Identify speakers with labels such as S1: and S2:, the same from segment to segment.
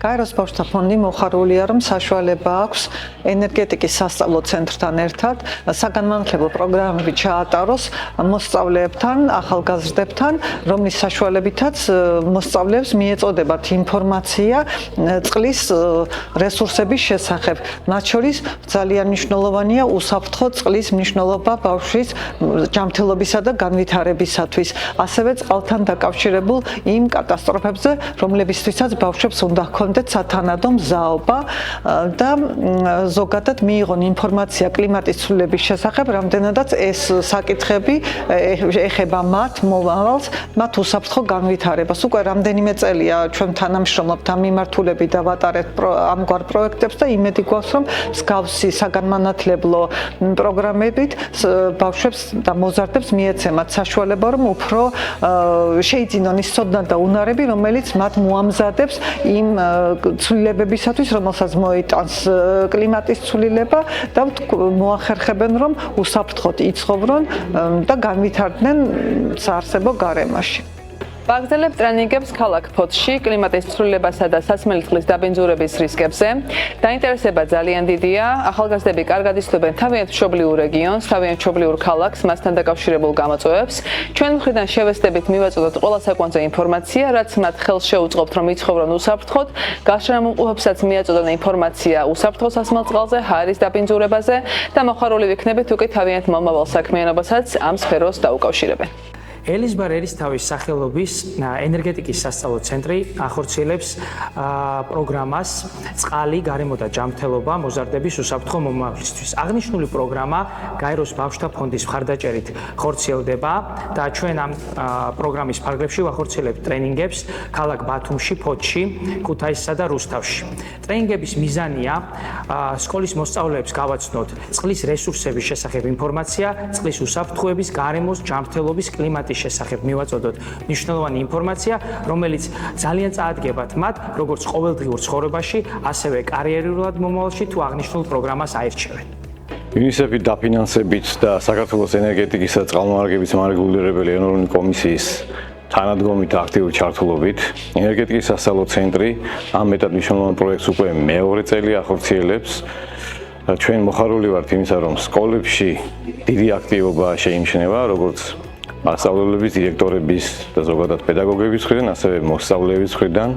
S1: გაეროს ბავშვთა ფონდი მოხარულია, რომ საშუალება აქვს ენერგეტიკის სასწავლო ცენტრთან ერთად საგანმანათლებლო პროგრამები ჩაატაროს მოსწავლეებთან, ახალგაზრდებთან, რომლის საშუალებითაც მოსწავლეებს მიეწოდებათ ინფორმაცია წყლის რესურსების შესახებ. მათ შორის ძალიან მნიშვნელოვანია უსაფრთხო წყლის მნიშვნელობა ბავშვის ჯანმრთელობისა და განვითარებისათვის, ასევე წყალთან დაკავშირებულ იმ კატასტროფებზე, რომლებისთვისაც ბავშვებს უნდა ჰქონდეთ სათანადო მზაობა და ზოგადად მიიღონ ინფორმაცია კლიმატის ცვლილების შესახებ, რამდენადაც ეს საკითხები ეხება მათ მომავალს, მათ უსაფრთხო განვითარებას. უკვე რამდენიმე წელია ჩვენ თანამშრომლობთ ამ მიმართულებით და ვატარებთ ამგვარ პროექტებს და იმედი გვაქვს, რომ მსგავსი საგანმანათლებლო პროგრამებით ბავშვებს და მოზარდებს მიეცემათ საშუალება, რომ უფრო შეიძინონ ის ცოდნა და უნარები, რომელიც მათ მოამზადებს იმ ცვლილებებისათვის, რომელსაც მოიტანს კლიმატის ცვლილება და მოახერხებენ, რომ უსაფრთხოდ იცხოვრონ და განვითარდნენ საარსებო გარემოში.
S2: ვაგრძელებთ ტრენინგებს ქალაქ ფოთში კლიმატის ცვლილებასა და სასმელი წყლის დაბინძურების რისკებზე. დაინტერესება ძალიან დიდია. ახალგაზრდები კარგად იცნობენ თავიანთ მშობლიურ რეგიონს, თავიანთ მშობლიურ ქალაქს, მასთან დაკავშირებულ გამოწვევებს. ჩვენ მხრიდან შევესწრებით მივაწოდოთ ყველა საკვანძო ინფორმაცია, რაც მათ ხელს შეუწყობთ, რომ იცხოვრონ უსაფრთხოდ. გარშემოუყოფებსაც მიაწოდონ ინფორმაცია უსაფრთხო სასმელ წყალზე, ჰაერის დაბინძურებაზე და მოხარული ვიქნებით უკვე თავიანთ მომავალ საქმიანობასაც ამ სფეროს დაუკავშირებენ.
S3: ელის ბარერის თავის სახელობის ენერგეტიკის სასწავლო ცენტრი ახორციელებს პროგრამას წყალი, გარემო და ჯანმრთელობა მოზარდების უსაფრთხო მომავლისთვის. აღნიშნული პროგრამა გაეროს ბავშვთა ფონდის მხარდაჭერით ხორციელდება და ჩვენ ამ პროგრამის ფარგლებში ვახორციელებთ ტრენინგებს ქალაქ ბათუმში, ფოთში, ქუთაისსა და რუსთავში. ტრენინგების მიზანია სკოლის მოსწავლეებს გავაცნოთ წყლის რესურსების შესახებ ინფორმაცია, წყლის უსაფრთხოების, გარემოს, ჯანმრთელობის, კლიმატის შესახებ მივაწოდოთ მნიშვნელოვანი ინფორმაცია, რომელიც ძალიან წაადგებათ მათ როგორც ყოველდღიურ ცხოვრებაში, ასევე კარიერულად მომავალში თუ აღნიშნულ პროგრამას აირჩევენ.
S4: UNICEF-ის დაფინანსებით და საქართველოს ენერგეტიკისა და წყალმომარაგების მარეგულირებელი ეროვნული კომისიის თანადგომით და აქტიური ჩართულობით ენერგეტიკის სასწავლო ცენტრი ამ მეტად მნიშვნელოვან პროექტს უკვე მეორე წელი ახორციელებს. ჩვენ მოხარული ვართ იმისა, რომ სკოლებში დიდი აქტივობა შეიმჩნევა, როგორც მასწავლებლების, დირექტორების და ზოგადად პედაგოგების მხრიდან, ასევე მოსწავლეების მხრიდან.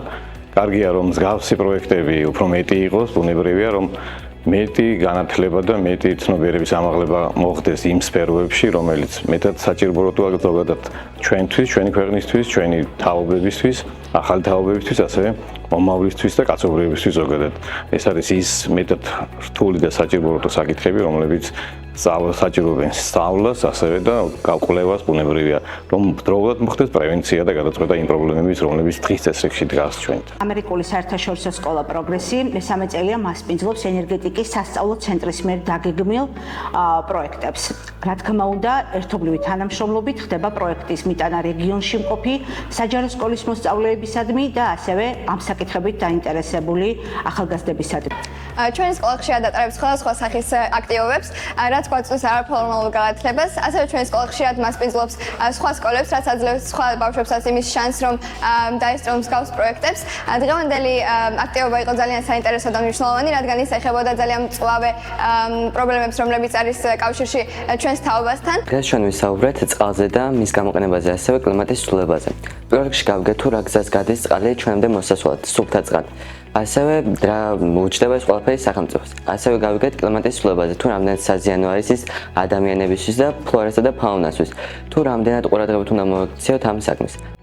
S4: კარგია, რომ მსგავსი პროექტები უფრო მეტი იყოს, ბუნებრივია, რომ მეტი განათლება და მეტი ცნობიერების ამაღლება მოხდეს იმ სფეროებში, რომელიც მეტად საჭიროა ზოგადად ჩვენთვის, ჩვენი ქვეყნისთვის, ჩვენი თაობებისთვის, ახალი თაობებისთვის, ასევე მომავლისთვის და კაცობრიობისთვის ზოგადად. ეს არის ის მეტად რთული და საჭირო საკითხები, რომლებიც საჭიროებენ სწავლას, ასევე და გაკვლევას, ბუნებრივია, რომ დროულად მოხდეს პრევენცია და გადაწყვეტა იმ პრობლემების, რომლებიც დღის წესრიგში დგას ჩვენთან.
S5: ამერიკული საერთაშორისო სკოლა პროგრესი მესამე წელია მასპინძლობს ენერგეტიკის სასწავლო ცენტრის მიერ დაგეგმილ პროექტებს. რა თქმა უნდა, ერთობლივი თანამშრომლობით ხდება პროექტის მიტანა რეგიონში მყოფი საჯარო სკოლის მოსწავლეებისადმი და ასევე ამ საკითხებით დაინტერესებული ახალგაზრდებისადმი.
S6: ჩვენი სკოლა ხშირად ატარებს სხვადასხვა სახის აქტივობებს, რაც გვაწვდის არაფორმალურ განათლებას, ასევე ჩვენი სკოლა ხშირად მასპინძლობს სხვა სკოლებს, რაც აძლევს სხვა ბავშვებსაც იმის შანსს, რომ დაესწრონ მსგავს პროექტებს. დღევანდელი აქტივობა იყო ძალიან საინტერესო და მნიშვნელოვანი, რადგან ის ეხებოდა ძალიან მწვავე პრობლემებს, რომლებიც არის კავშირში ჩვენს თაობასთან.
S7: დღეს ჩვენ ვისაუბრეთ წყალზე და მის გამოყენებაზე, ასევე კლიმატის ცვლილებაზე. პირველ რიგში გავიგეთ თუ რა გზას გადის წყალი ჩვენამდე მოსასვლელად, სუფთა წყალი. ასევე რა უჩნდება ეს ყველაფერი სახელმწიფოს. ასევე გავიგეთ კლიმატის ცვლილებაზე, თუ რამდენად საზიანო არის ის ადამიანებისთვის და ფლორასა და ფაუნასთვის. თუ რამდენად ყურადღებით უნდა მოაქციოთ ამ საქმეს.